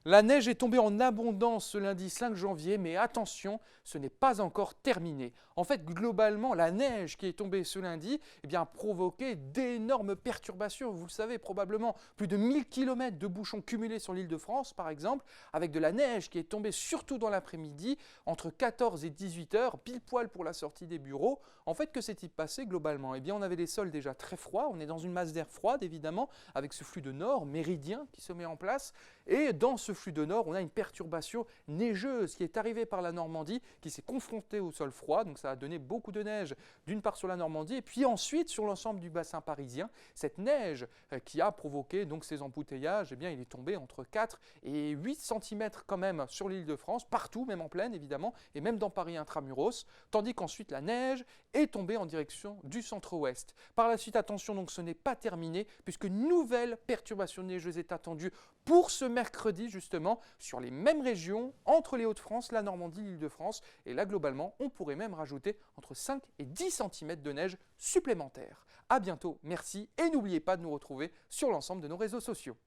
La neige est tombée en abondance ce lundi 5 janvier, mais attention, ce n'est pas encore terminé. En fait, globalement, la neige qui est tombée ce lundi a provoqué d'énormes perturbations. Vous le savez probablement, plus de 1000 km de bouchons cumulés sur l'île de France, par exemple, avec de la neige qui est tombée surtout dans l'après-midi, entre 14 et 18 heures, pile poil pour la sortie des bureaux. En fait, que s'est-il passé globalement? On avait des sols déjà très froids, on est dans une masse d'air froide, évidemment, avec ce flux de nord méridien qui se met en place, et dans ce flux de nord, on a une perturbation neigeuse qui est arrivée par la Normandie, qui s'est confrontée au sol froid, donc ça a donné beaucoup de neige d'une part sur la Normandie, et puis ensuite sur l'ensemble du bassin parisien. Cette neige qui a provoqué donc ces embouteillages, il est tombé entre 4 et 8 cm quand même sur l'île de France, partout, même en plaine évidemment, et même dans Paris intramuros, tandis qu'ensuite la neige est tombée en direction du centre-ouest. Par la suite, attention, donc ce n'est pas terminé, puisque une nouvelle perturbation neigeuse est attendue pour ce mercredi justement, sur les mêmes régions, entre les Hauts-de-France, la Normandie, l'Île-de-France, et là globalement, on pourrait même rajouter entre 5 et 10 cm de neige supplémentaire. A bientôt, merci, et n'oubliez pas de nous retrouver sur l'ensemble de nos réseaux sociaux.